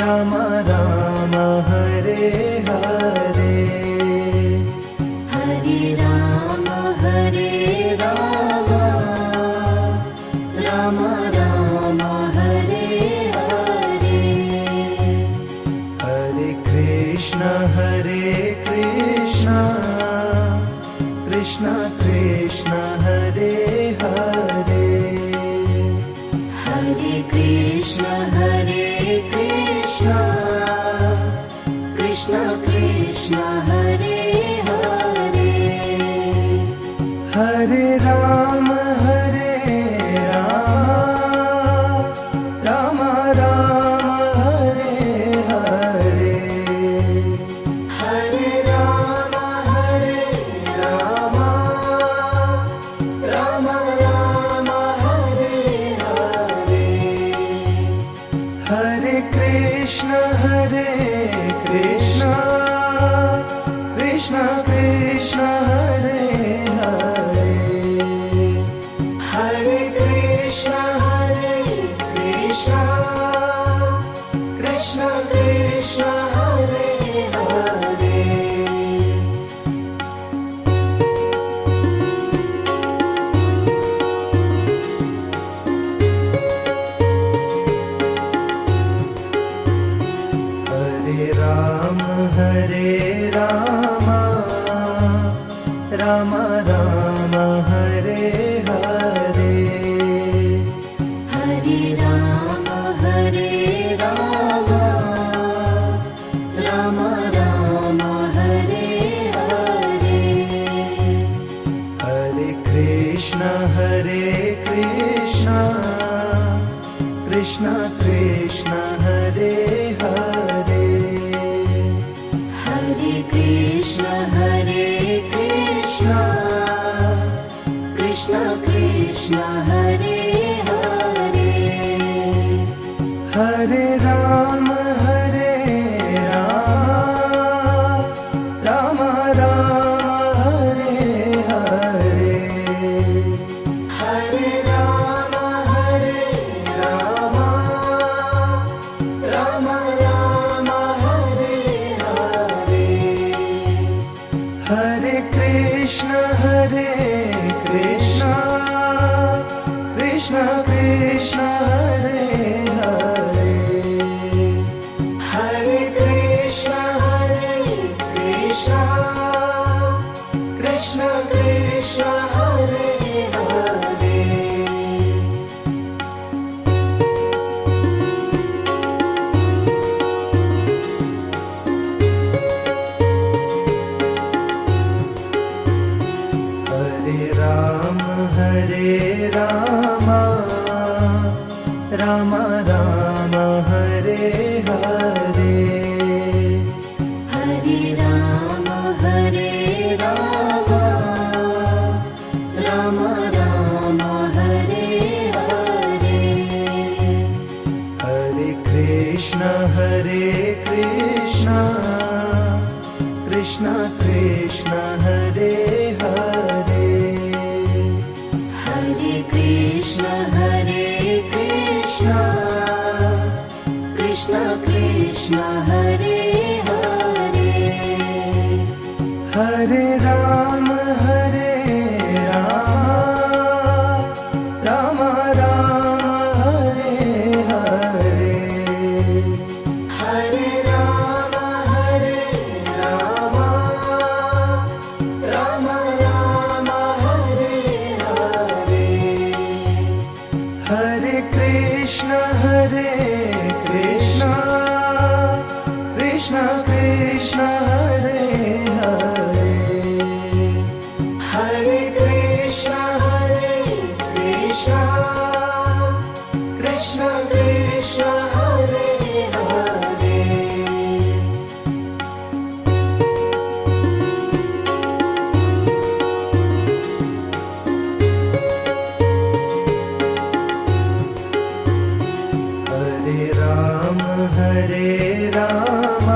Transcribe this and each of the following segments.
Ram Ram Hare Hare, Hare Ram Ram Ram Hare Hare. Hare Krishna Krishna Krishna Hare Hare, Hare Krishna Krishna Krishna Hare Hare. Hare Ram Ram Ram Hare Hare, Hare Ram Ram Ram Hare Hare. Hare Krishna Krishna Krishna Hare Hare, Hare Krishna Krishna Krishna Hare Hare. Hare Ram Ram Ram Hare Hare, Hare Ram Ram Ram Hare Hare. Hare Krishna Krishna Krishna Hare Hare, Hare Krishna Krishna Krishna Hare Hare. Hare Ram Ram Ram Hare Hare, Hare Ram Ram Hare Hare. Hare Krishna Krishna Krishna Hare Hare, Hare Krishna Krishna Krishna Hare Hare. Hare Ram Ram Ram Hare Hare, Hare Ram Ram Ram Hare Hare. Hare Krishna Krishna Krishna Hare Hare, Hare Krishna Krishna Krishna Hare Hare. Hare Ram Ram Ram Hare Hare, Hare Ram Ram Hare Hare. Hare Krishna Krishna Krishna Hare Hare, Hare Krishna Krishna Krishna Hare Hare. Hare Ram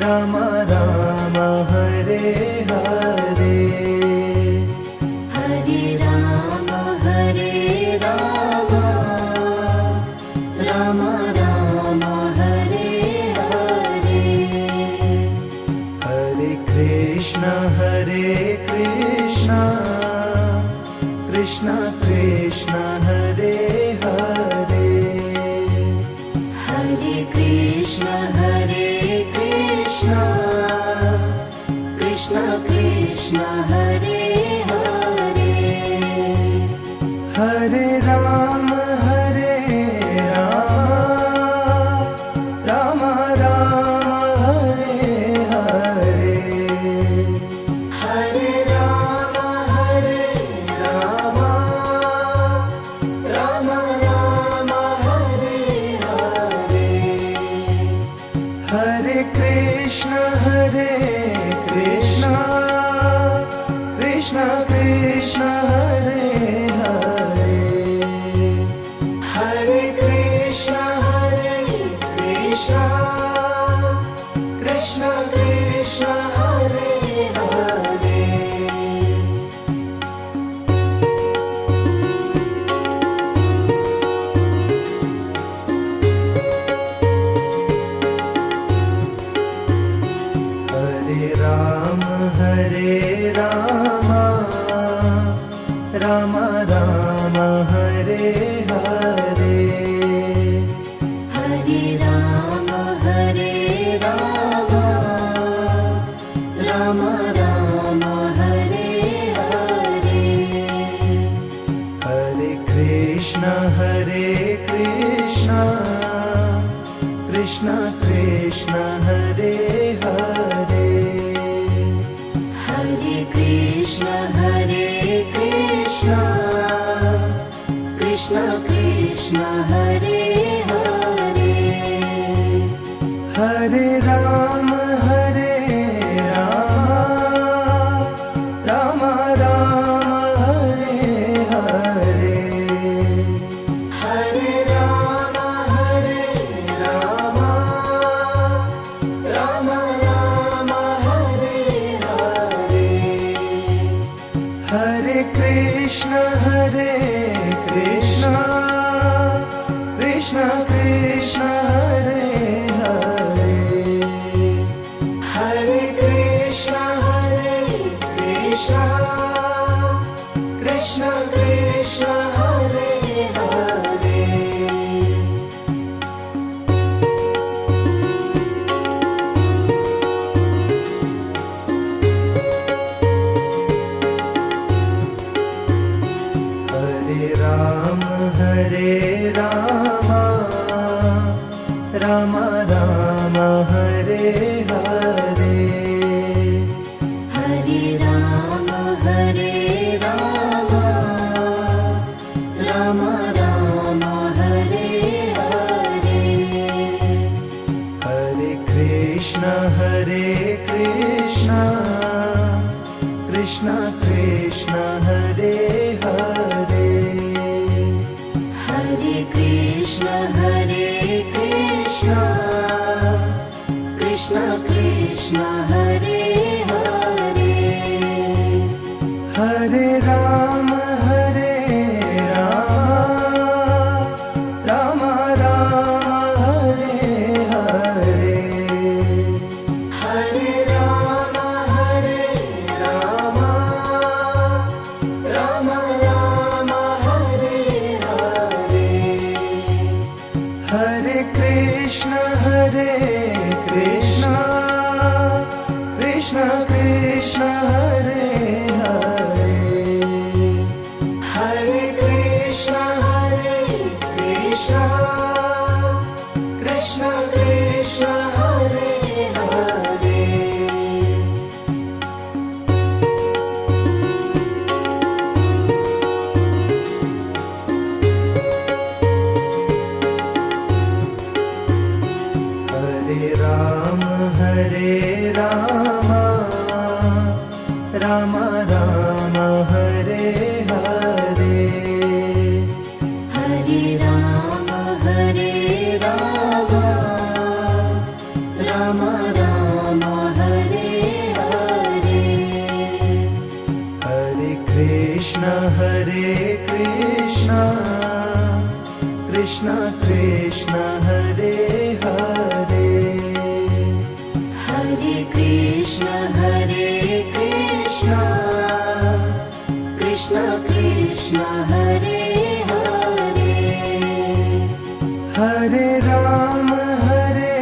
Ram Ram Hare Hare, Hare Ram Ram Krishna Krishna Hare Hare Hare Krishna Hare Krishna Krishna Krishna Hare Hare Hare Ram Hare Ram Rama Rama Hare Hare Hare Rama Hare Rama Rama Rama Hare Hare Hare Krishna Hare Krishna Krishna Krishna Hare Hare Hare Krishna Hare Krishna Krishna Krishna Hare Hare Hare Rama Rama Rama Hare Hare Hare Rama Hare Rama Rama Rama Hare Hare Hare Krishna Hare Krishna Krishna Krishna Hare Hare Hare Krishna Hare Krishna Krishna Krishna Hare Hare Hare Rama Hare Rama Rama Rama Hare Hare Hare Rama Hare Rama Rama Rama Hare Hare Hare Krishna Hare Krishna Krishna Krishna Hare Hare Hare Krishna Hare Krishna Krishna Krishna Hare Hare Hare Rama Rama Rama Hare Hare Hare Rama Hare Rama Rama Rama Hare Hare Hare Krishna Hare Krishna Krishna Krishna Hare Hare Hare Krishna Hare Krishna Krishna Krishna Hare Hare Hare Rama Hare Rama Rama Rama Hare Hare Hare Rama Hare Rama Rama Rama Hare Hare Hare Krishna Hare Krishna Krishna Krishna Hare Hare Hare Krishna Hare Krishna Krishna Krishna Hare Hare Hare Rama Rama Rama Hare Hare Hare Rama Hare Rama Rama Rama Hare Hare Hare Krishna Hare Krishna Krishna Krishna Hare Hare Hare Krishna Hare Krishna Krishna Krishna Ram Hare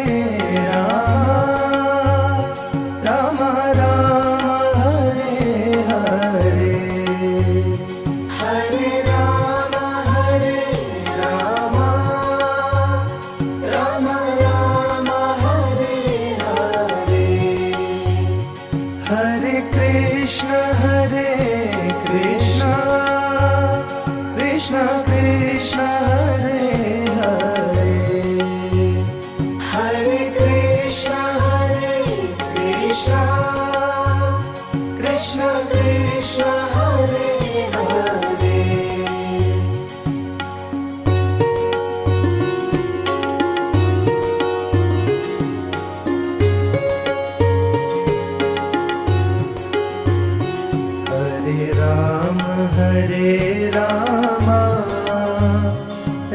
Ram Ram Hare Hare Hare Ram Ram Ram Hare Hare Hare Krishna Krishna Krishna Hare Hare Hare Krishna Krishna Krishna Hare Hare Hare Ram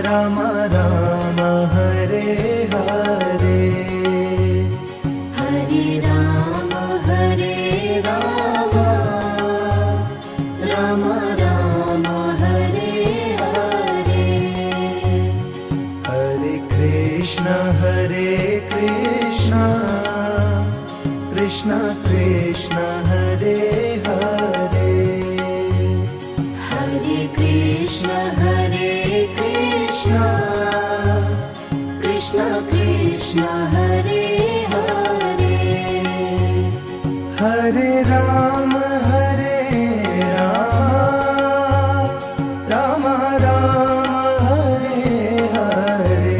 Ram Ram Hare Hare Hare Ram Ram Ram Hare Hare Hare Krishna Krishna Krishna Hare Hare Hare Krishna Krishna Krishna Hare Hare Hare Ram Ram Ram Hare Hare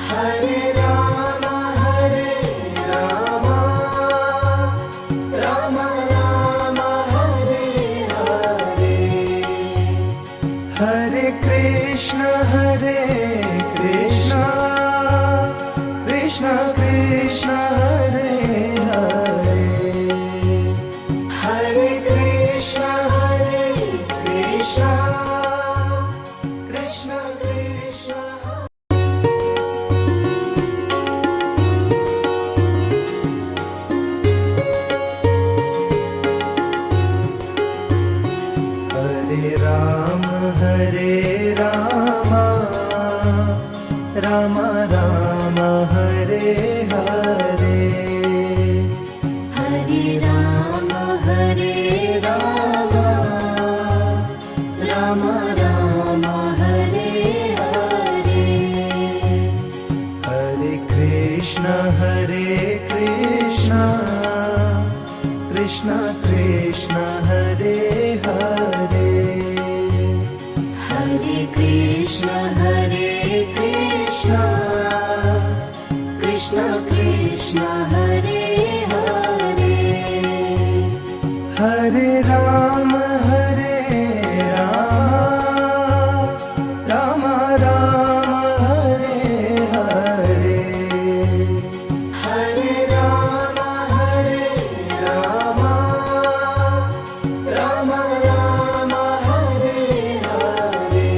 Hare Ram Ram Ram Hare Hare Hare Krishna Krishna Krishna Hare Hare Hare Krishna Krishna Krishna Hare Ram Ram Ram Hare Hare Hare Ram Ram Ram Hare Hare Hare Krishna Krishna Krishna Hare Hare Hare Krishna Krishna Krishna Hare Hare Hare Ram Ram Ram Hare Hare Hare Ram Ram Ram Hare Hare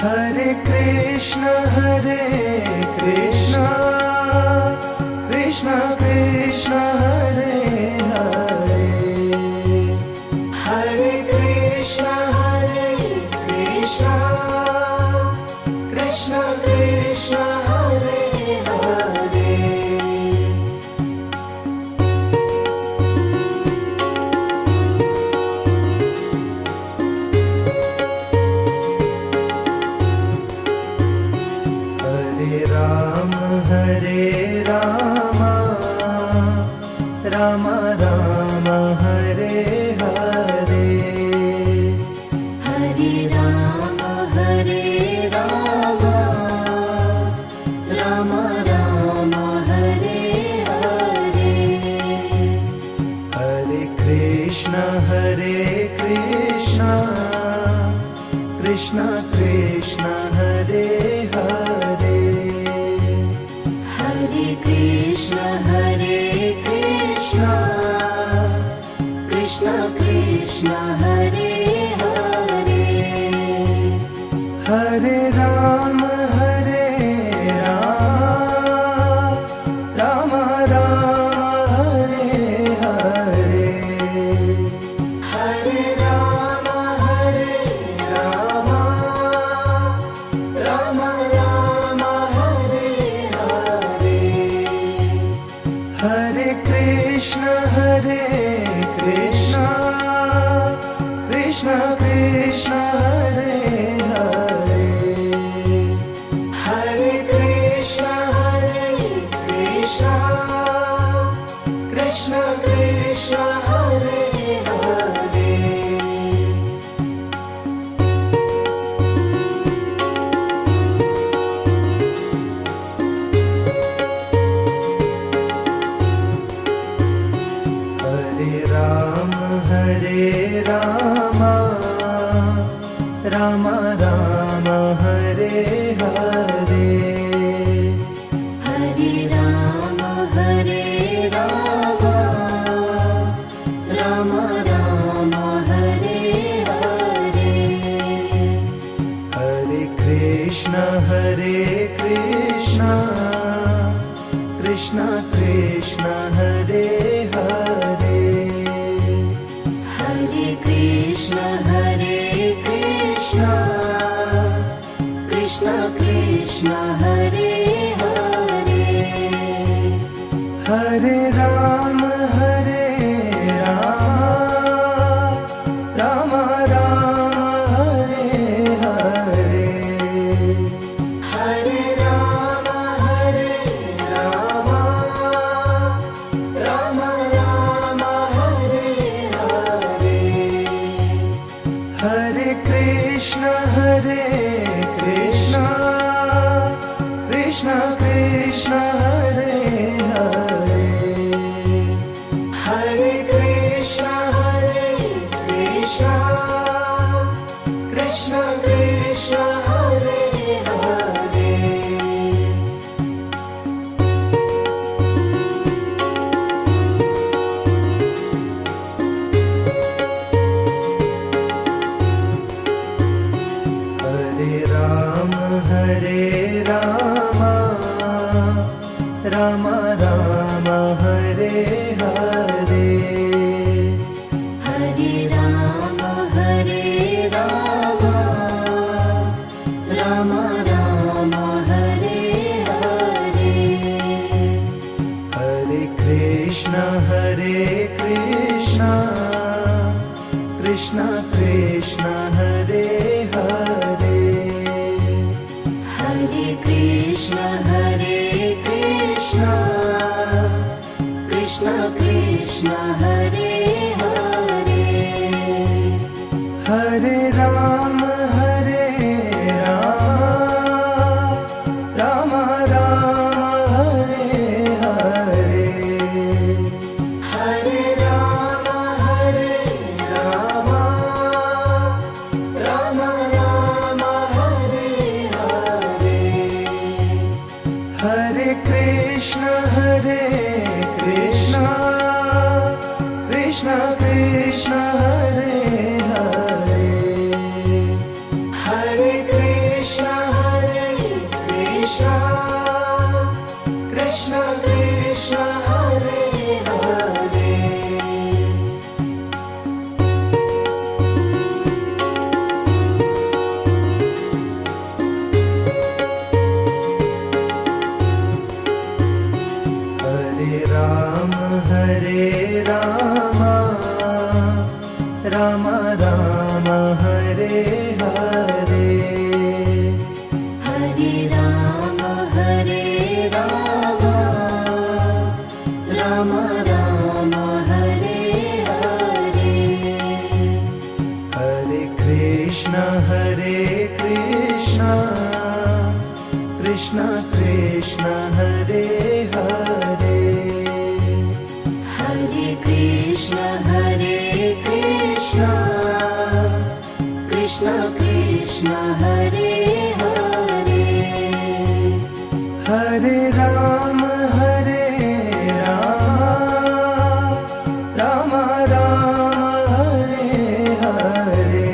Hare Krishna Krishna Krishna Hare Hare Hare Krishna Krishna Krishna Hare Hare Hare Ram Ram Ram Hare Hare Hare Ram Ram Ram Hare Hare Hare Krishna Krishna Krishna Hare Hare Hare Krishna Krishna Krishna Hare Hare Hare Ram Ram Ram Hare Hare Hare Ram Ram Krishna Hare Krishna Krishna Krishna Hare Hare Hare Krishna Krishna Krishna Hare Hare Hare Ram Ram Ram Hare Hare Hare Ram Ram Ram Hare Hare Hare Krishna Krishna Krishna Hare Hare Hare Krishna Krishna Krishna Hare Hare Hare Ram Ram Ram Hare Hare Hare Ram Ram Ram Hare Hare Hare Krishna Krishna Krishna Hare Hare Hare Krishna Krishna Krishna Hare Hare Hare Ram Ram Ram Hare Hare Hare Ram Ram Ram Hare Hare Hare Krishna Krishna Krishna Hare Hare Hare Krishna Krishna Krishna Hare Hare Hare Ram Ram Ram Hare Hare Hare Ram Ram Ram Hare Hare Hare Krishna Krishna Krishna Hare Hare Hare Krishna Krishna Krishna Hare Hare Hare Ram Ram Ram Hare Hare Hare Ram Ram Ram Hare Hare Hare Krishna Krishna Krishna Hare Hare Hare Krishna Krishna Krishna Hare Hare Hare Ram Ram Ram Hare Hare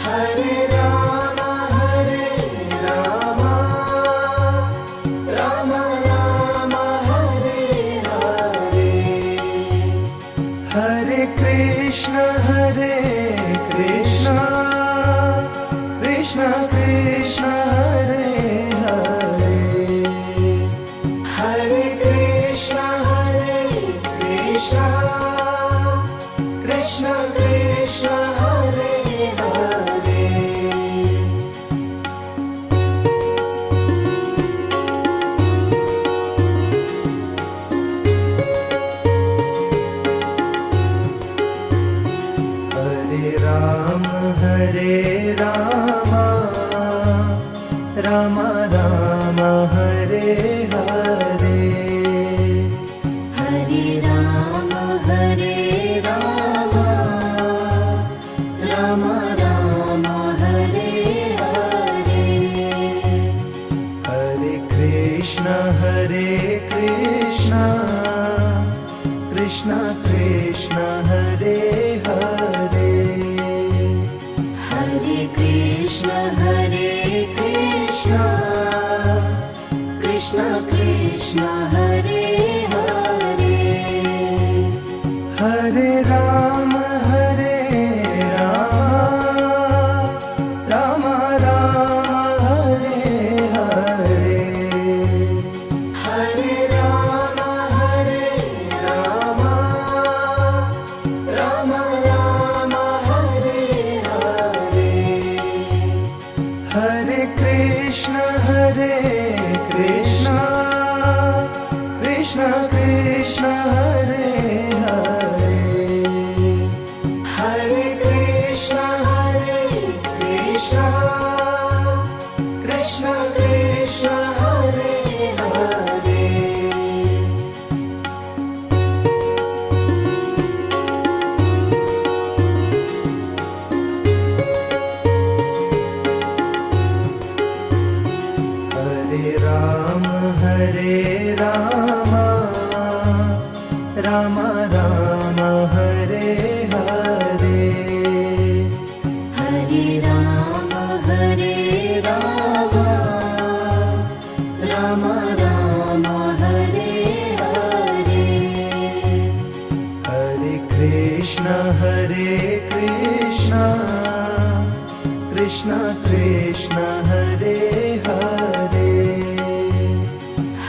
Hare Ram Ram Ram Hare Hare Hare Krishna Krishna Krishna Hare Hare Ram Ram Hare Hare Hare Ram Ram Ram Hare Hare Hare Krishna Krishna Krishna Hare Hare Hare Krishna Krishna Krishna Hare Hare Hare Ram Ram Ram Hare Hare Hare Ram Ram Ram Hare Hare Hare Krishna Krishna Krishna Hare Hare Hare Krishna Krishna Krishna Hare Hare Hare Ram Ram Ram Hare Hare Hare Ram Ram Ram Hare Hare Hare Krishna Krishna Krishna Hare Hare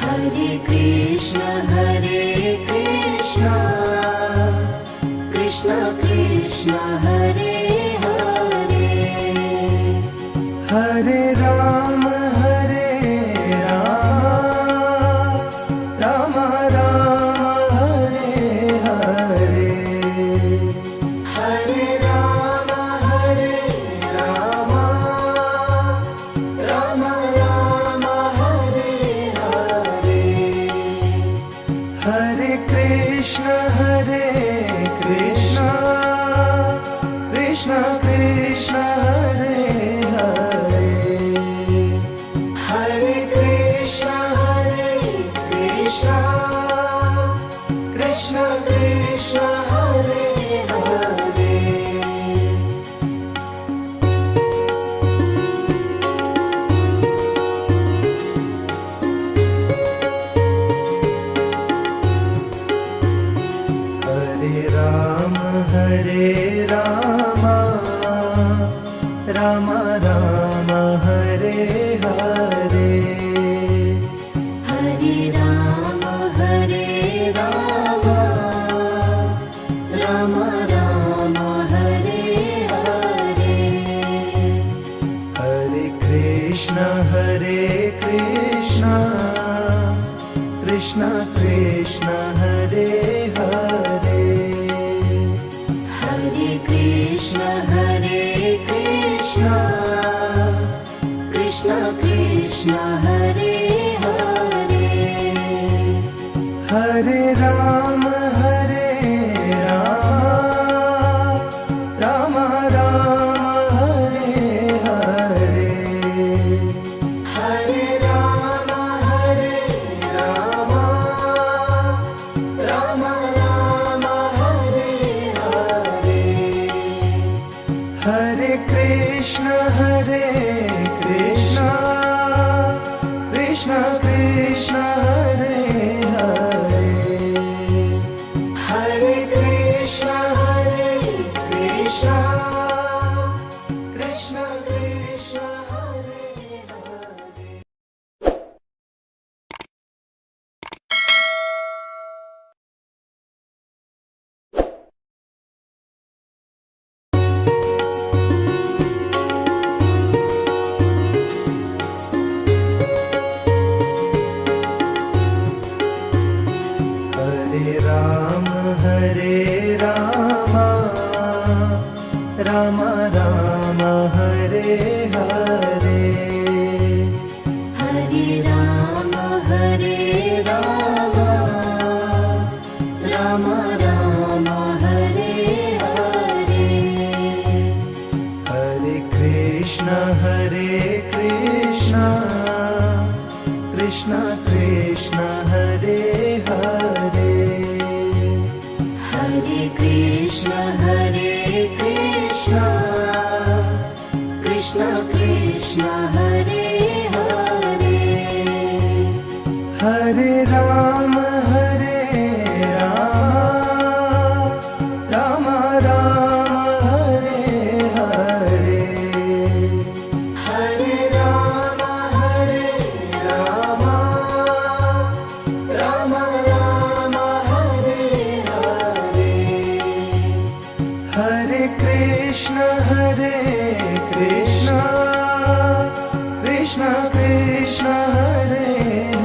Hare Krishna Krishna Krishna Hare Hare Hare Ram Ram Hare Hare Hare Ram Ram Hare Hare Hare Krishna Krishna Hare Hare Hare Krishna Krishna Krishna Hare Hare Hare Ram Ram Ram Hare Hare Hare Ram Ram Ram Hare Hare Hare Krishna Krishna Hare Hare Hare Krishna Krishna Krishna Hare Hare Hare Ram Ram Ram Hare Hare Hare Ram Ram Ram Hare Hare Hare Krishna Krishna Krishna Hare Hare Hare Krishna Krishna Krishna Hare Hare Krishna Krishna Krishna Hare Hare Hare Krishna Krishna Krishna Hare Hare Hare Rama Rama Rama Hare Hare Hare Rama Rama Rama Hare Hare Hare Krishna Krishna Krishna Hare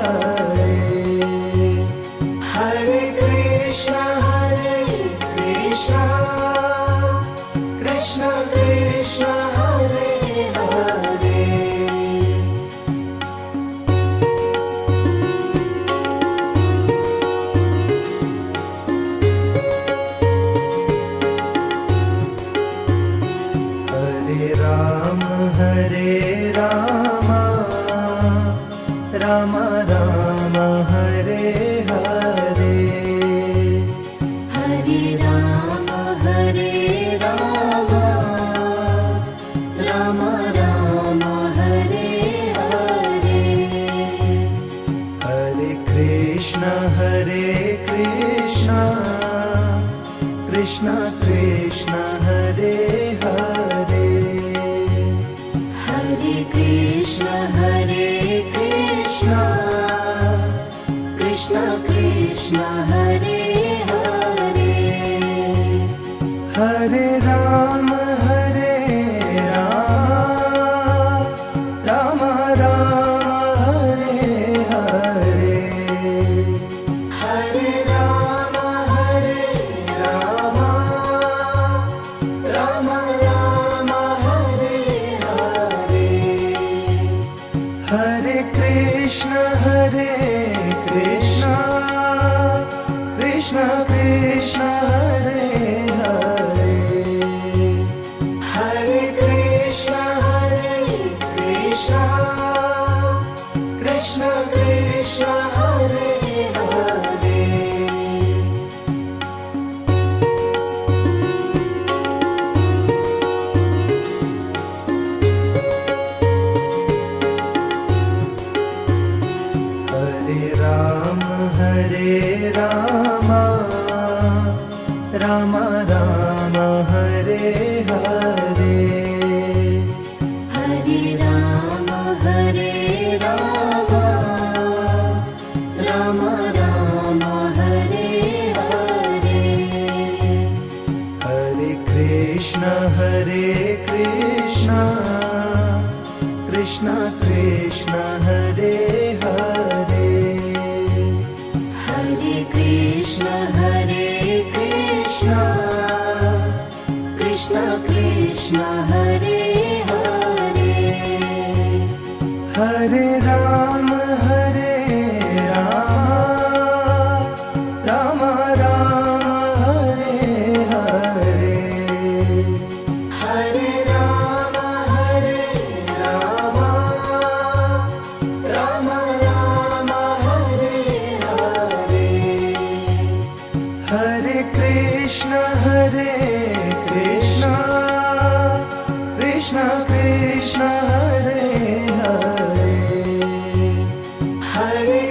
Hare Hare Krishna Krishna Krishna Hare Hare Hare Rama Rama Rama Hare Hare Hare Rama Rama Rama Hare Hare Hare Krishna Krishna Krishna Hare Hare Hare Krishna Krishna Hare Hare Hare Rama Rama Rama Hare Hare Hare Rama Rama Rama Hare Hare Hare Krishna Krishna Krishna Hare Hare Hare Krishna Krishna Hare Hare Hare Rama Rama Rama Hare Hare Hare Rama Rama Rama Hare Hare Hare Krishna Krishna Krishna Hare Hare Hare Krishna Krishna Hare Hare Hare Rama Rama Rama Hare Hare Hare Rama Rama Rama Hare Hare Hare Krishna Krishna Hare Hare Hare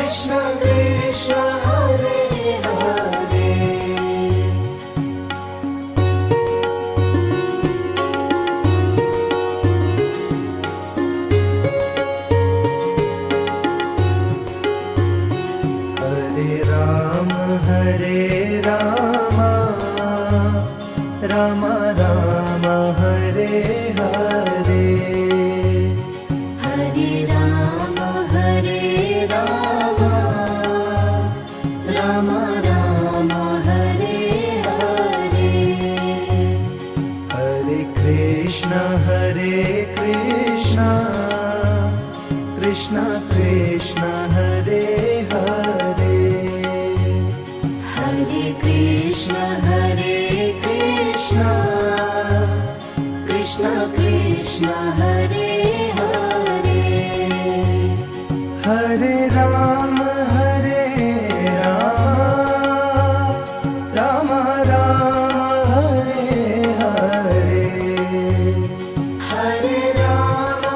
Krishna Krishna Hare Hare Hare Rama Rama Rama Hare Hare Hare Rama Rama Rama Hare Hare Hare Krishna Krishna Hare Hare Hare Krishna Krishna Krishna Hare Hare Hare Rama Rama Rama Hare Hare Hare Rama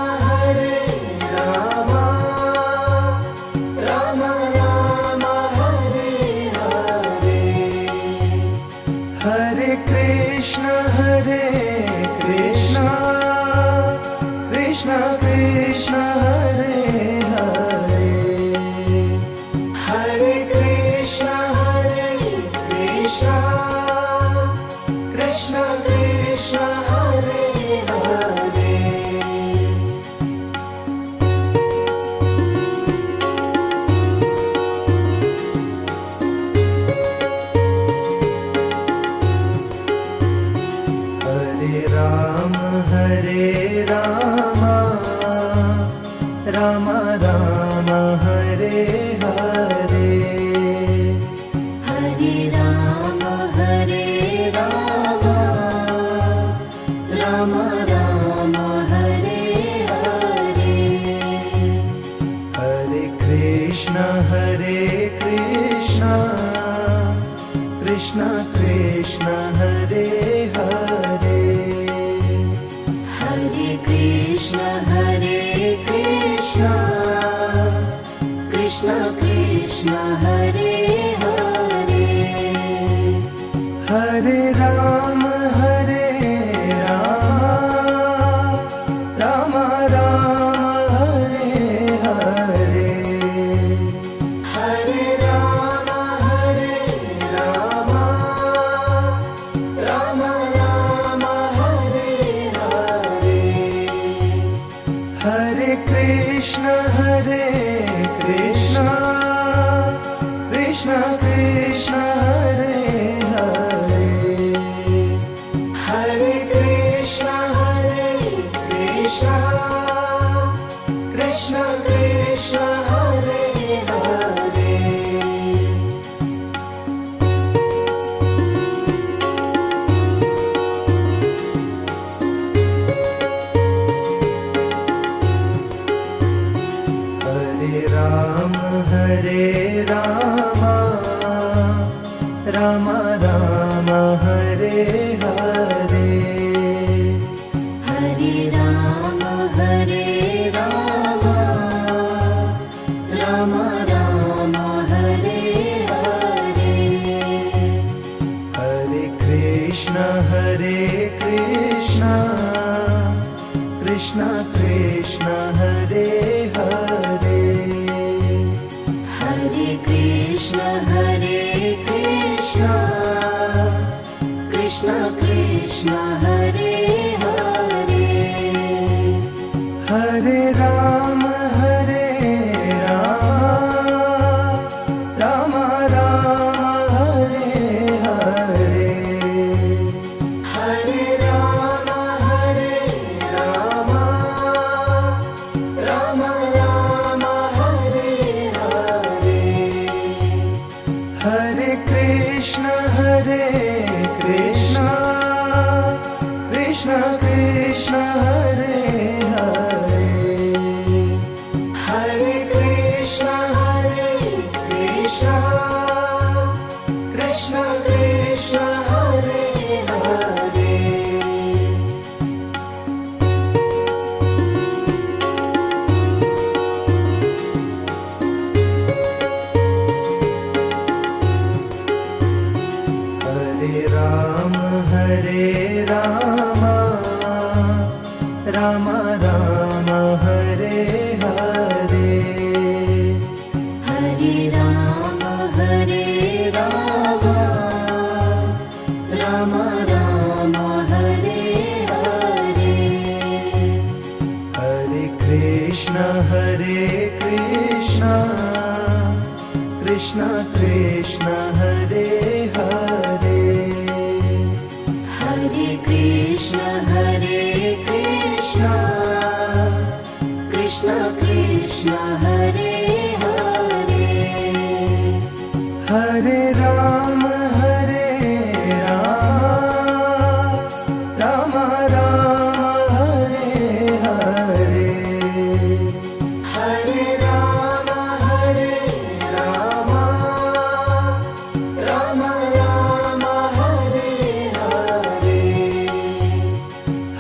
Rama Rama Hare Hare Hare Krishna Krishna Krishna Hare Hare Hare Krishna Krishna Krishna Hare Hare Hare Rama Rama Rama Hare Hare Hare Rama Rama Rama Hare Hare Hare Krishna Krishna Krishna Hare Hare Hare Krishna Krishna Krishna Hare Hare Hare Rama Rama Rama Hare Hare Hare Rama Rama Rama Hare Hare Hare Krishna Krishna Hare Hare Hare Krishna Krishna Hare Hare Hare Rama Rama Rama Hare Hare Hare Rama Rama Rama Hare Hare Hare Krishna Krishna Hare Hare Hare Krishna Krishna Hare Hare Hare Rama Rama Rama Hare Hare Hare Rama Rama Rama Hare Hare Hare Krishna Krishna Hare Hare Hare Krishna Krishna Hare Hare Hare Rama Rama Rama Hare Hare Hare Rama Rama Rama Hare Hare Hare Krishna Krishna Hare Hare Hare Krishna Krishna Hare Hare Hare Rama Rama Rama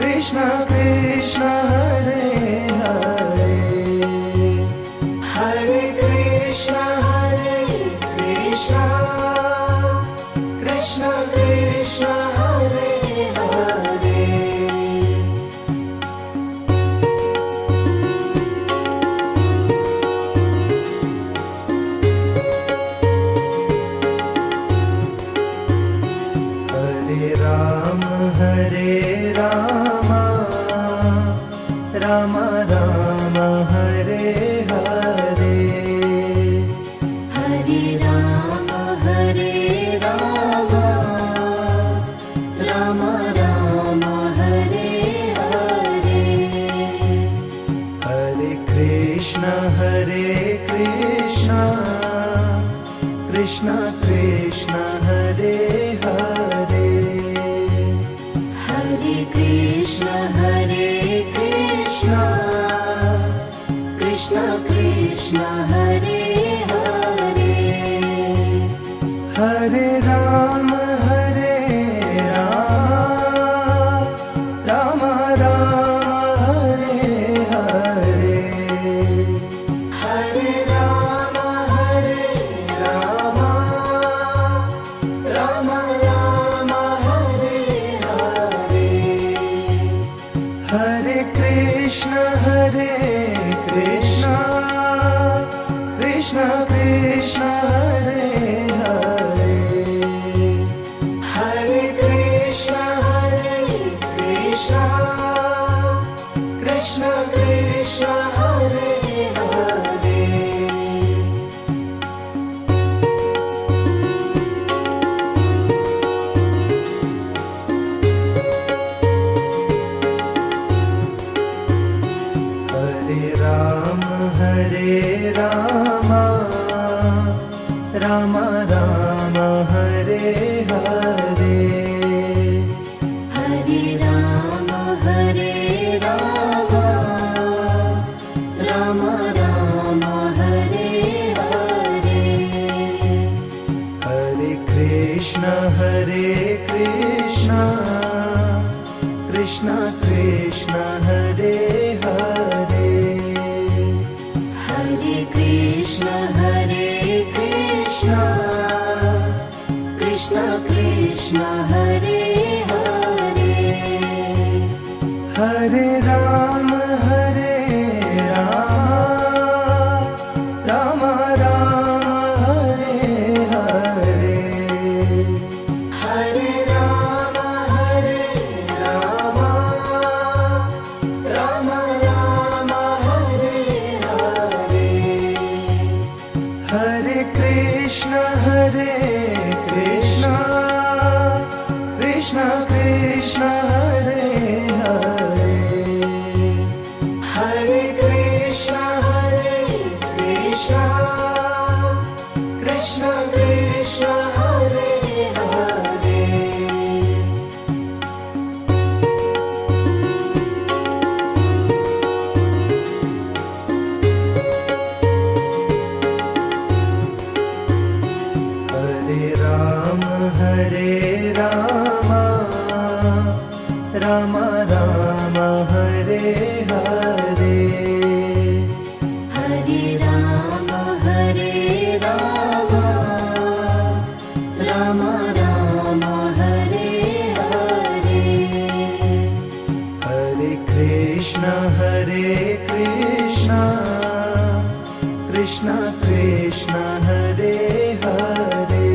Krishna Krishna Hare Hare Hare Krishna, Krishna Krishna, Hare Hare. Hare Ram Ram Ram Hare Hare Hare Rama, Rama Rama, Hare Hare. Hare Krishna Krishna Krishna Hare Hare Hare Krishna, Krishna Krishna, Hare Hare. Hare Ram Ram Hare Hare Hare Rama, Rama Rama, Hare Hare. Hare Krishna Krishna Krishna Krishna Hare Hare Hare Krishna Krishna Krishna Hare Hare Hare Rama Rama Rama Hare Hare Hare Rama Rama Rama Hare Hare Hare Krishna Krishna Krishna Hare Hare Hare Krishna Krishna Krishna Hare Hare Hare Rama Rama Rama Hare Hare Hare Rama Rama Rama Hare Hare Hare Krishna Krishna Krishna Hare Hare Hare Krishna Krishna Krishna Hare Hare Hare Rama Rama Rama Hare Hare Hare Rama Rama Rama Hare Hare Hare Krishna Krishna Krishna Hare Hare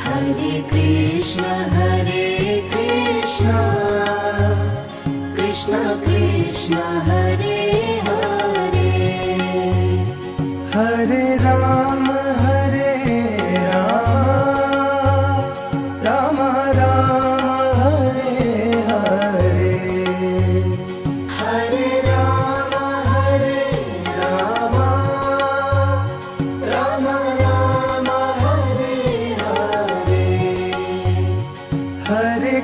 Hare Krishna Krishna Krishna Hare Hare Hare Rama Rama Rama Hare Hare Hare Rama Rama Rama Hare Hare Hare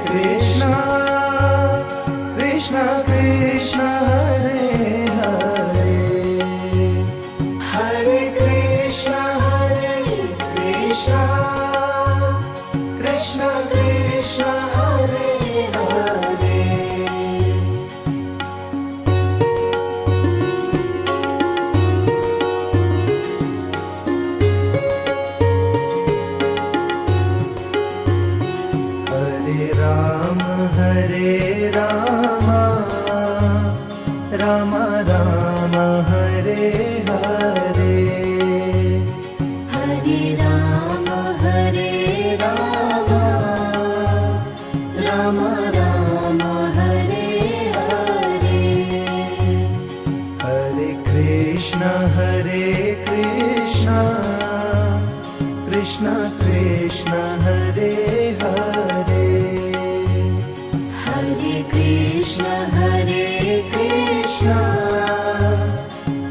Krishna Krishna Krishna Hare Hare Hare Krishna Krishna Krishna Hare Hare Hare Rama Rama Rama Hare Hare Hare Rama Rama Rama Hare Hare Hare Krishna Krishna Krishna Hare Hare Hare Krishna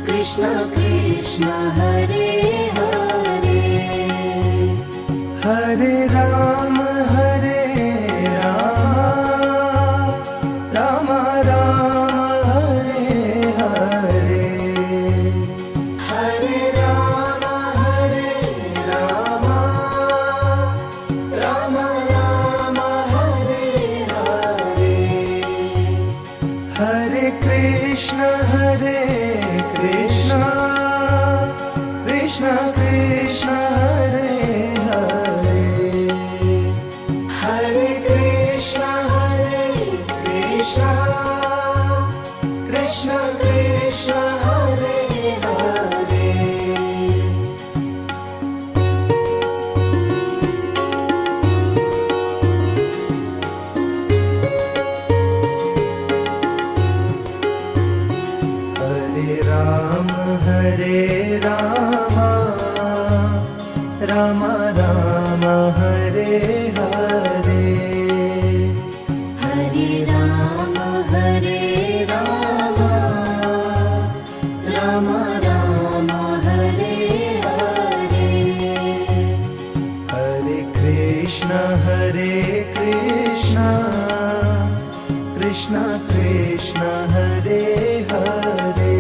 Krishna Krishna Hare Hare Hare Rama Rama Rama Hare Hare Hare Rama Rama Rama Hare Hare Hare Krishna Krishna Krishna Hare Hare Hare Krishna Krishna Krishna Hare Ram Ram Ram Hare Hare Hare Ram Ram Ram Hare Hare Hare Krishna Krishna Krishna Hare Hare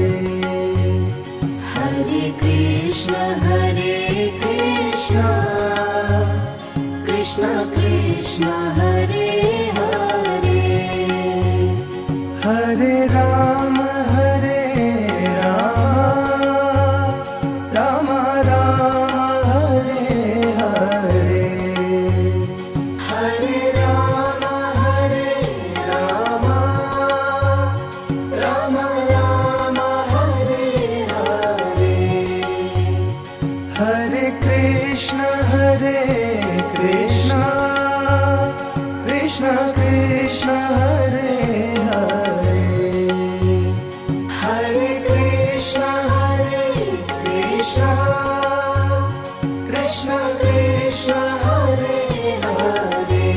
Hare Krishna Krishna Krishna Hare Hare Hare Ram Ram Ram Hare Hare Hare Ram Ram Ram Hare Hare Hare Krishna Krishna Krishna Hare Hare Hare Krishna Krishna Krishna Hare Hare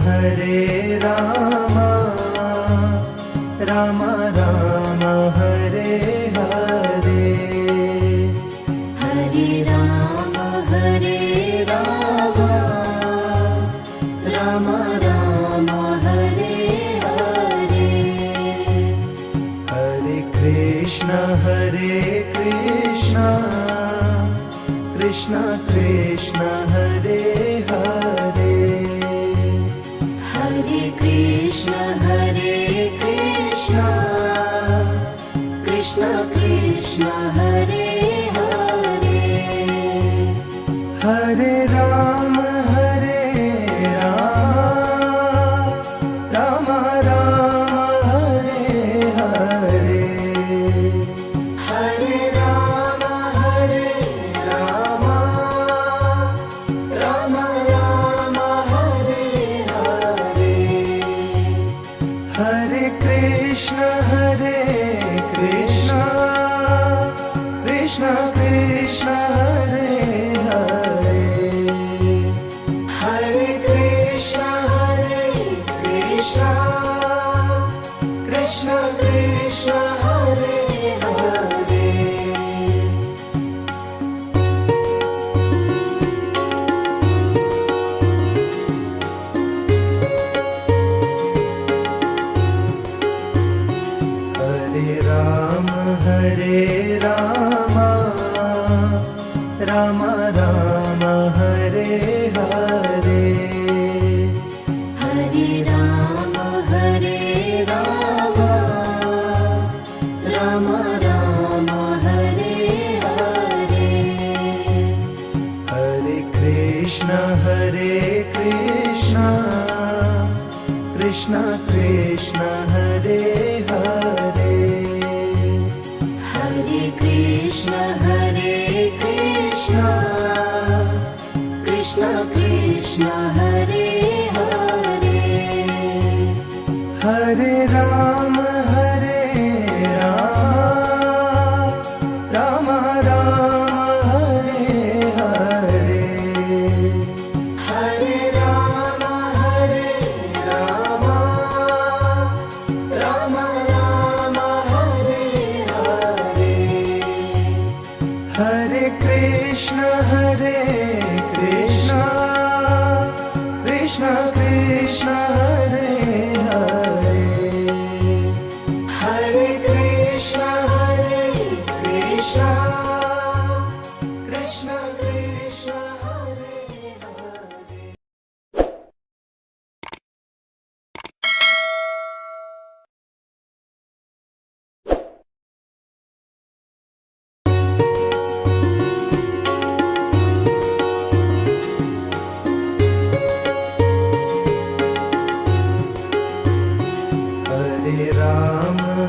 Hare Ram Ram Ram Hare Hare Hare Ram Ram Ram Hare Hare Hare Krishna Krishna Krishna Hare Hare Hare Krishna Krishna Krishna Hare Hare Hare Ram Ram Hare Hare Hare Ram Ram Hare Hare Hare Krishna Krishna Hare Hare Hare Krishna Krishna Krishna Hare Hare Hare Ram Ram Ram Hare Hare Hare Ram Ram Ram Hare Hare Hare Krishna Krishna Hare Hare Hare Krishna Krishna Krishna Hare Hare Hare Ram Ram Hare Hare Hare Ram Ram Hare Hare Hare Krishna Krishna Hare Hare Hare Krishna Krishna Krishna Hare Hare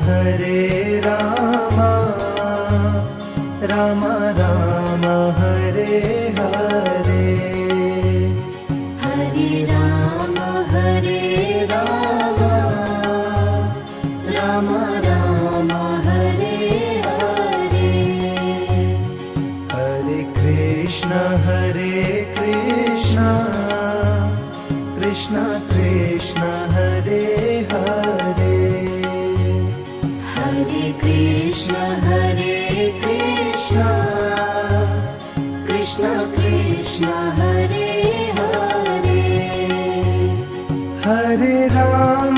Hare Ram Ram Ram Hare Hare Hare Ram Ram Ram Hare Hare Hare Krishna Krishna Krishna Hare Hare Hare Krishna Krishna Krishna Hare Hare Hare Ram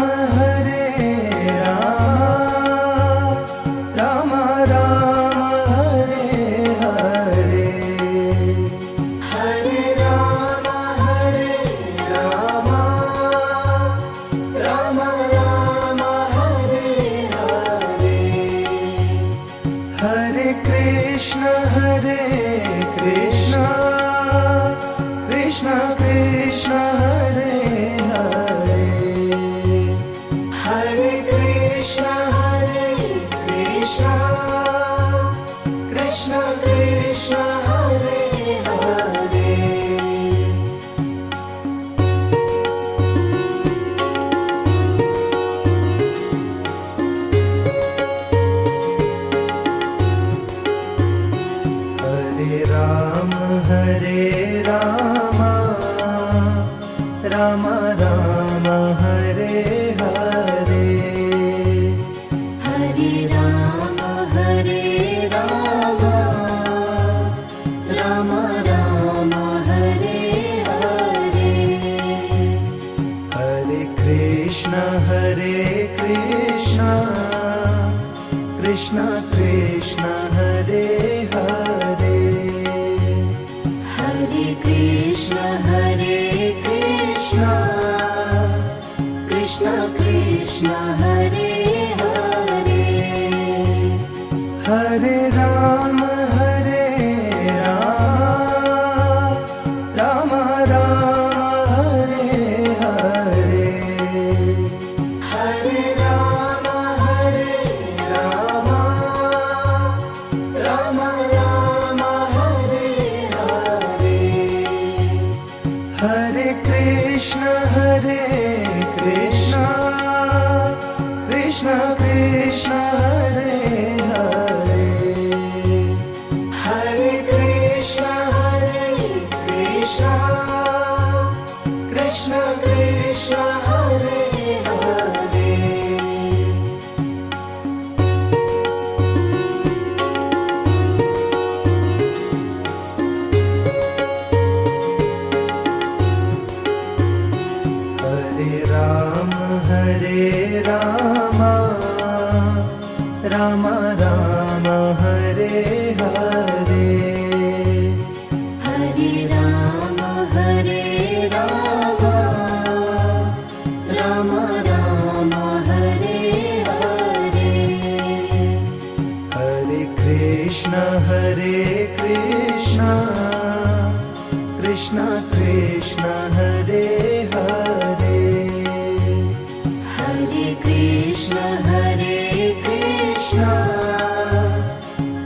Ram Ram Hare Hare Hare Ram Ram Ram Hare Hare Hare Krishna Krishna Krishna Hare Hare Hare Krishna Krishna Krishna Hare Hare Hare Ram Ram Ram Hare Hare Hare Ram Ram Ram Hare Hare Hare Krishna Krishna Krishna Hare Hare Hare Krishna Krishna Krishna Hare Hare Hare Ram Ram Hare Hare Hare Ram Ram Hare Hare Hare Krishna Krishna Hare Hare Hare Krishna Krishna Krishna Hare Hare Hare Ram Ram Ram Hare Hare Hare Ram Ram Ram Hare Hare Hare Krishna Krishna Krishna Hare Hare Hare Krishna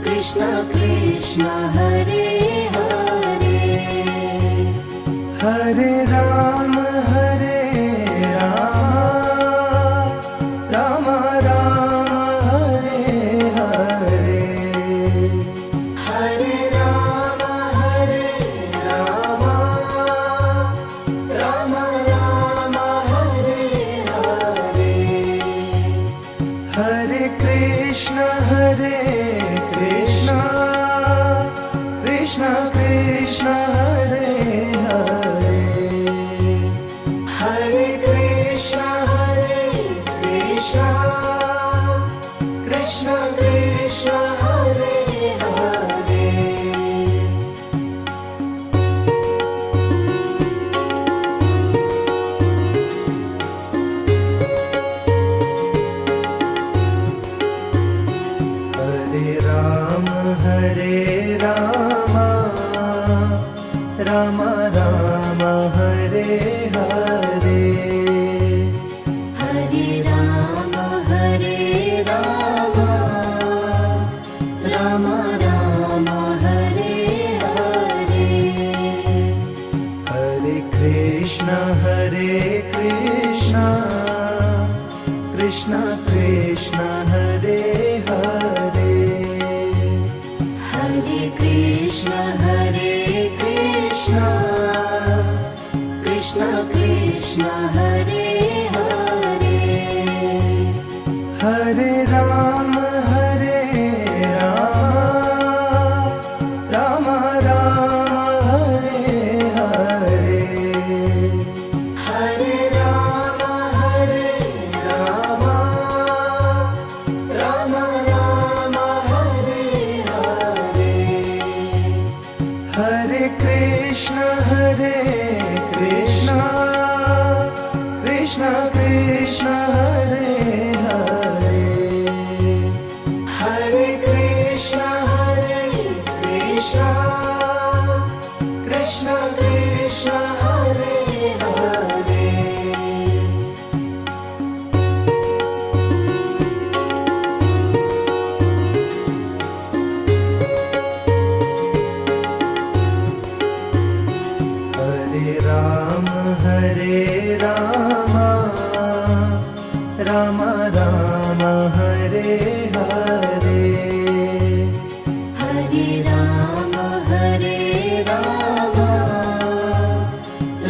Krishna Krishna Hare Hare Hare Ram Ram Ram Hare Hare Hare Ram Ram Hare Hare Hare Krishna Krishna Krishna Hare Hare Hare Krishna Krishna Krishna Hare Hare Hare Ram Ram Ram Hare Hare Hare Ram Ram Ram Krishna Krishna Hare Hare Hare Krishna Krishna Krishna Hare Hare Hare Ram Ram Ram Hare Hare Hare Ram Ram Ram Hare Hare Hare Krishna Krishna Krishna Hare Hare Hare Krishna Krishna Krishna Hare Hare Hare Ram Ram Ram Hare Hare Hare Ram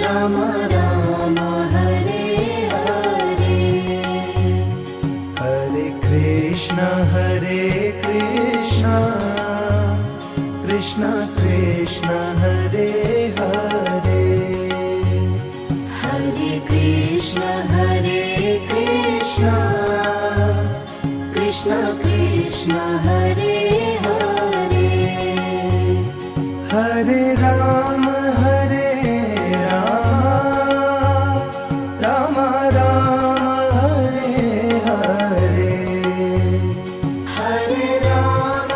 Ram Ram Hare Hare Hare Krishna Krishna Krishna Hare Hare Hare Krishna Krishna Krishna Hare Hare Hare Ram Ram Ram Hare Hare Hare Ram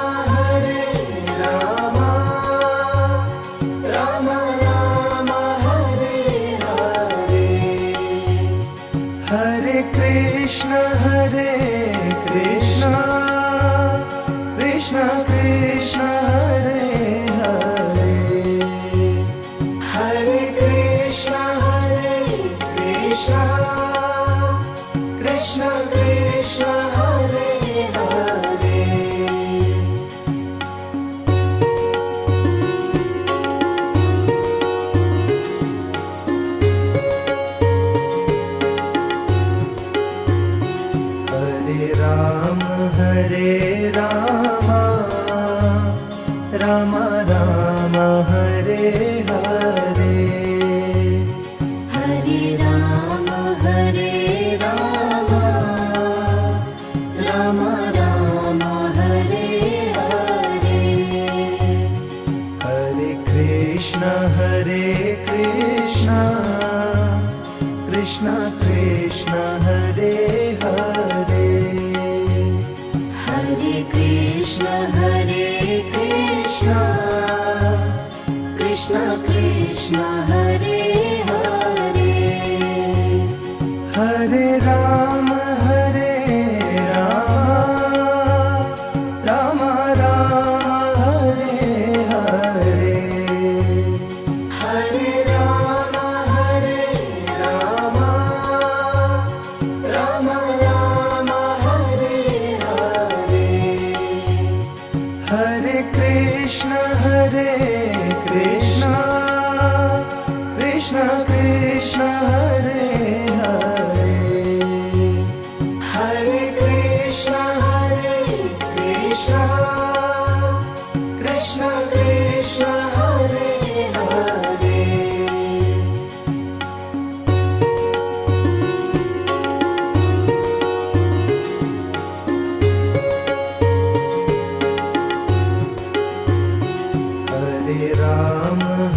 Ram Ram Hare Hare Hare Krishna Krishna Krishna Hare Hare Hare Krishna Krishna Krishna Hare Hare Hare Ram Ram Ram Hare Hare Hare Ram Ram Ram Hare Hare Hare Krishna Krishna Krishna Hare Hare Hare Krishna Krishna Krishna Hare Hare Hare Ram Ram Ram Hare Hare Hare Ram Ram Ram Hare Hare Hare Krishna Krishna Krishna Hare Hare Hare Krishna Krishna Krishna Hare Hare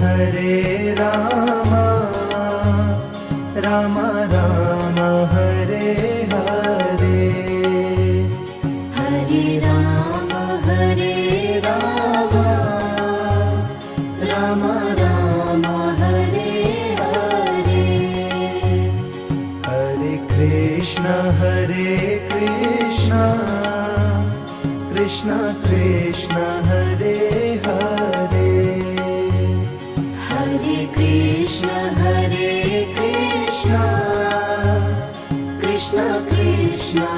Hare Ram Ram Ram Hare Hare Hare Ram Ram Ram Hare Hare Hare Krishna Krishna Krishna Hare Hare Hare Krishna Krishna Krishna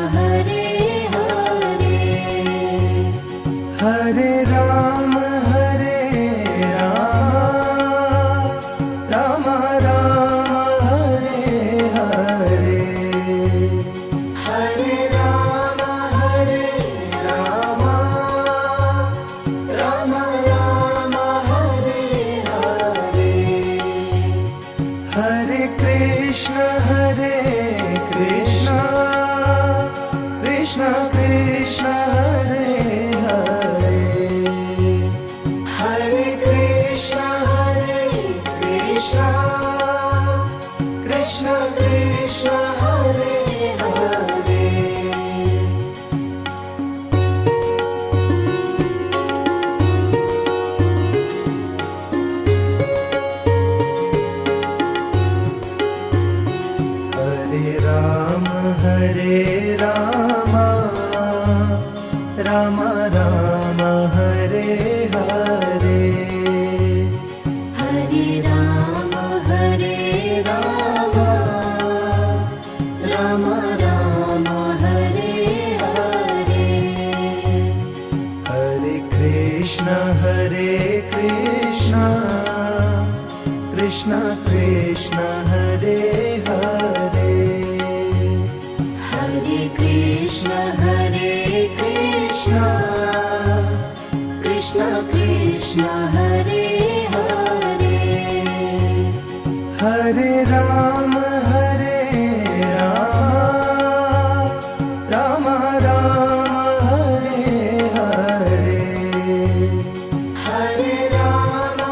Krishna Krishna Hare Hare Hare Rama Rama Rama Hare Hare Hare Rama Rama Rama Hare Hare Hare Krishna Krishna Krishna Hare Hare Hare Krishna Krishna Krishna Hare Hare Hare Rama Rama Rama Hare Hare Hare Rama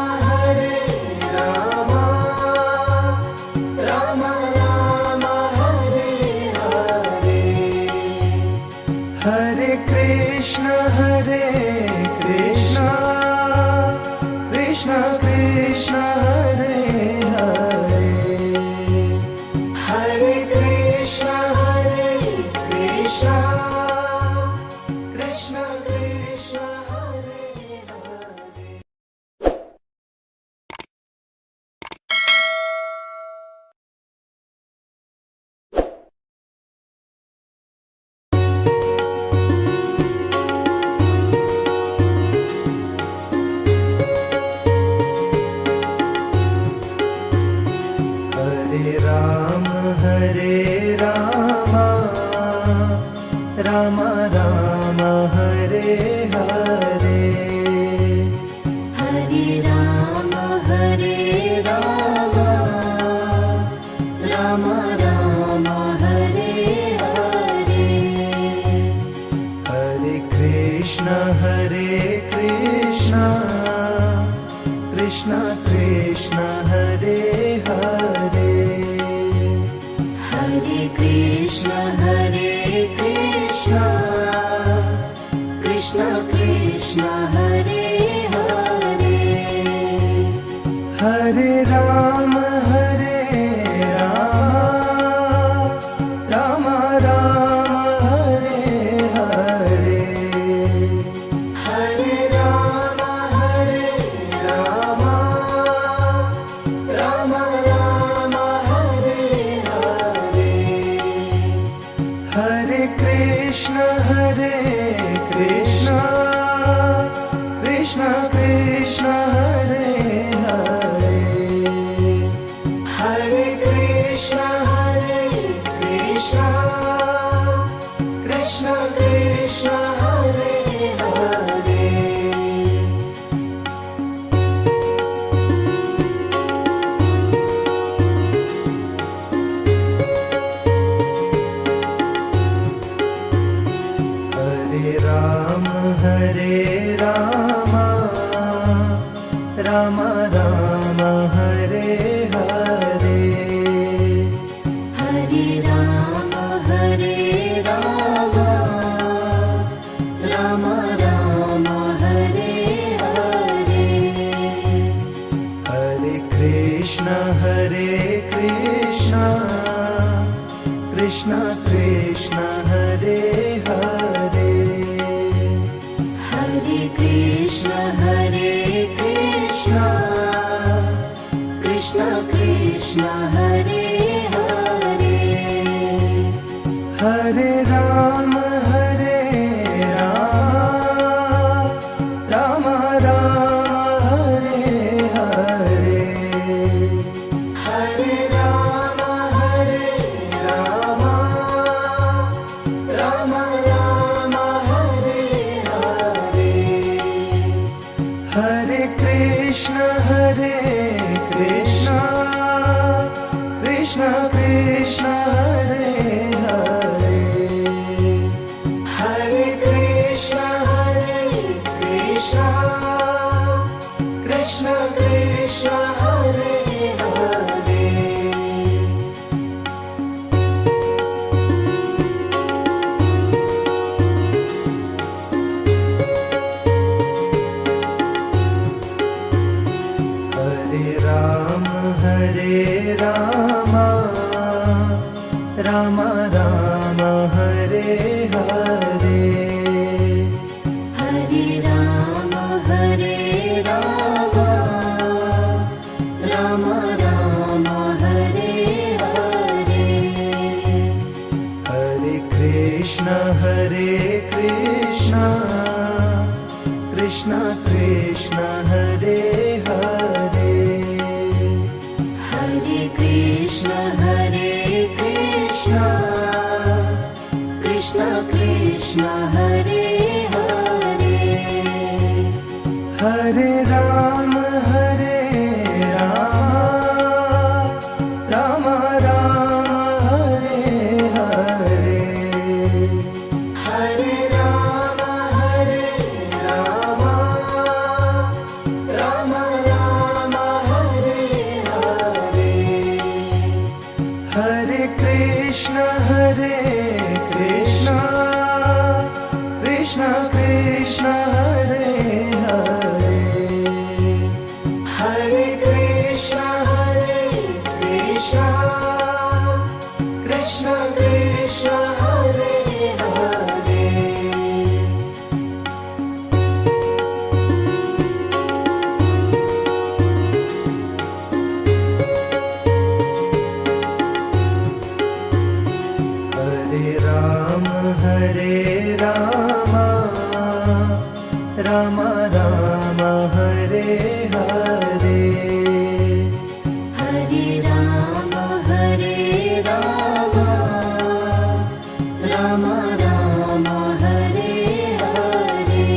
Rama Rama Hare Hare Hare Krishna Krishna Krishna Hare Hare Hare Krishna Krishna Krishna Hare Hare Hare Rama Rama Rama Hare Hare Hare Rama Rama Rama Hare Hare Hare Krishna Krishna Krishna Hare Hare Hare Krishna Krishna Krishna Hare Hare Hare Rama Rama Rama Hare Hare Hare Rama Rama Rama Hare Hare Hare Krishna Krishna Krishna Hare Hare Hare Krishna Krishna Krishna Hare Hare Hare Rama Rama Rama Hare Hare Hare Rama Rama Rama Hare Hare Hare Krishna Krishna Krishna Hare Hare Hare Krishna Krishna Krishna Hare Hare Hare Rama Rama Rama Hare Hare Hare Rama Rama Rama Hare Hare Hare Krishna Krishna Krishna Hare Hare Hare Krishna Krishna Krishna Hare Hare Ram Ram Ram Hare Hare Hare Ram Ram Ram Hare Hare Hare Krishna Krishna Krishna Hare Hare Hare Krishna Krishna Krishna Hare Hare Hare Ram Ram Ram Hare Hare Hare Ram Ram Ram Hare Hare Hare Krishna Krishna Krishna Hare Hare Hare Krishna Krishna Krishna Hare Hare Hare Ram Ram Ram Hare Hare Hare Ram Ram Ram Hare Hare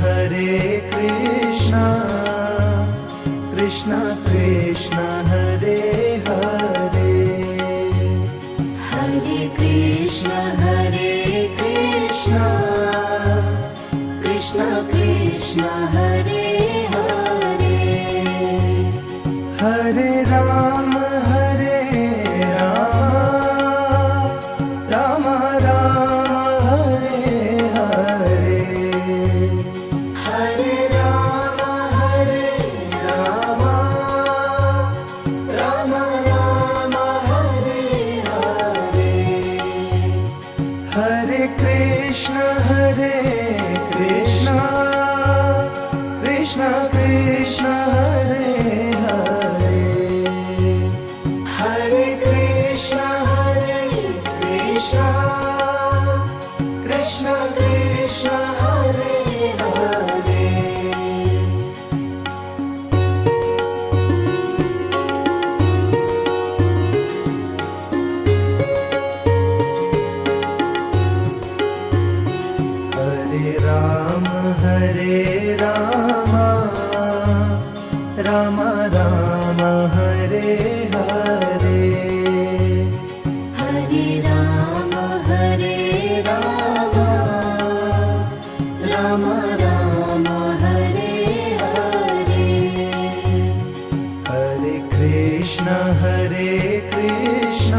Hare Krishna Krishna Krishna Hare Hare Hare Krishna Krishna Krishna Hare Hare Hare Ram Ram Ram Hare Hare Hare Ram Ram Ram Hare Hare Hare Krishna Krishna Krishna Hare Hare Hare Krishna Krishna Krishna Hare Hare Hare Ram Ram Ram Hare Hare Hare Ram Ram Ram Hare Hare Hare Krishna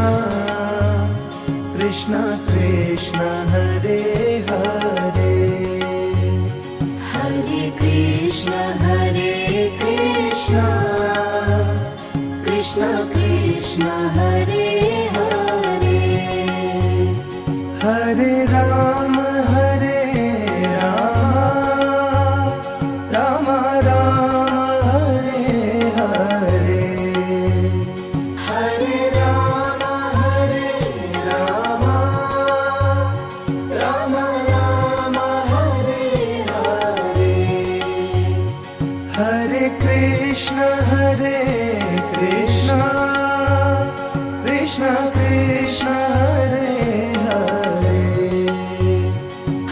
Krishna Krishna Hare Hare Hare Krishna Krishna Krishna Hare Hare Hare Ram Ram Ram Hare Hare Hare Ram Ram Ram Hare Hare Hare Krishna Krishna Krishna Hare Hare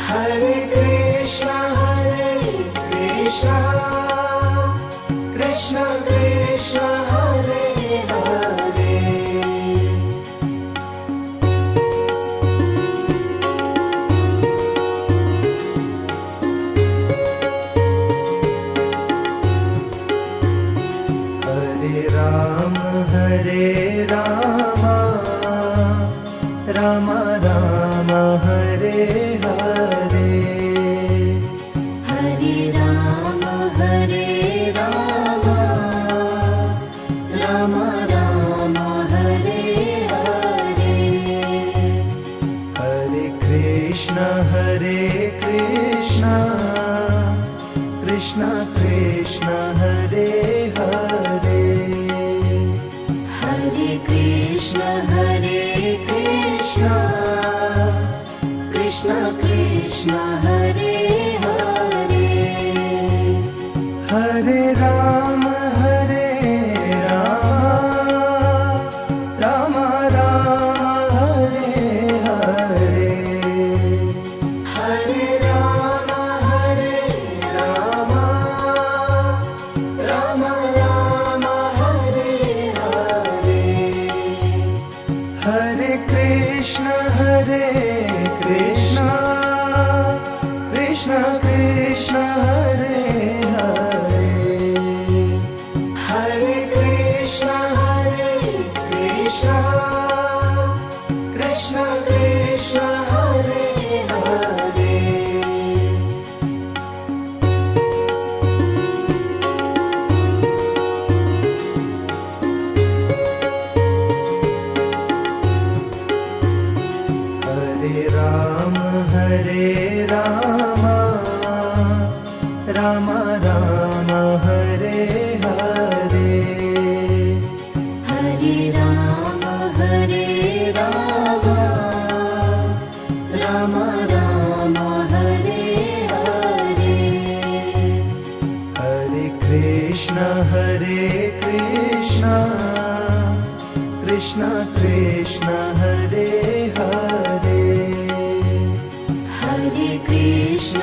Hare Krishna Krishna Krishna Hare Hare Hare Ram Ram Ram Hare Hare Hare Ram Krishna Krishna Hare Hare Hare Krishna Krishna Krishna Hare Hare Hare Ram Ram Ram Hare Hare Hare Ram Ram Ram Hare Hare Hare Krishna Krishna Krishna Hare Hare Hare Krishna Krishna Krishna Hare Hare Hare Ram Ram Ram Hare Hare Hare Ram Ram Ram Hare Hare Hare Krishna Krishna Krishna Hare Hare Hare Krishna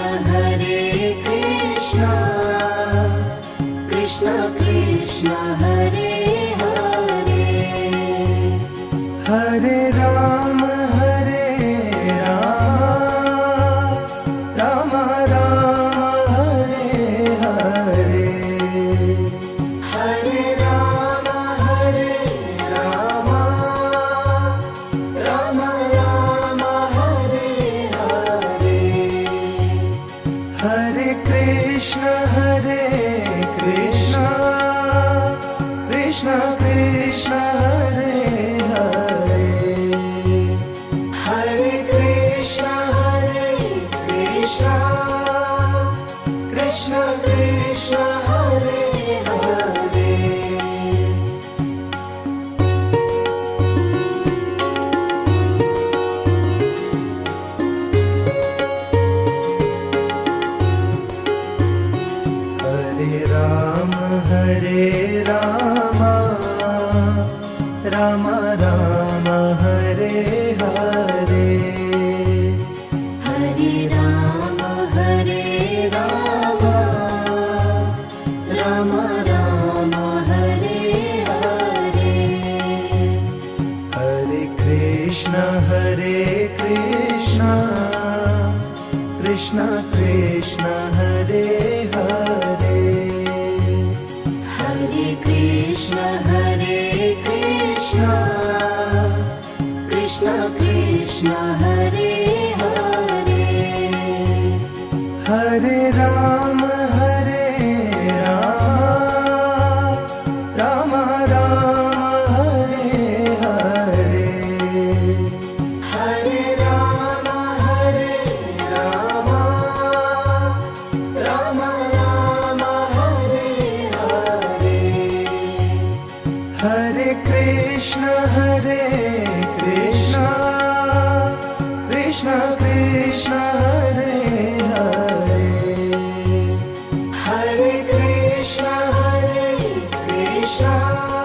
Krishna Krishna Hare Hare Hare Ram Ram Hare Hare Hare Ram Ram Hare Hare Hare Krishna Krishna Krishna Hare Hare Hare Krishna Krishna Krishna Hare Hare Hare Ram Ram Ram Hare Hare Hare Ram Ram Ram Hare Hare Hare Krishna Krishna Krishna Hare Hare Hare Krishna Krishna Krishna Hare Hare Hare Ram Ram Hare Hare Hare Ram Ram Hare Hare Hare Krishna Krishna Krishna Hare Hare Hare Krishna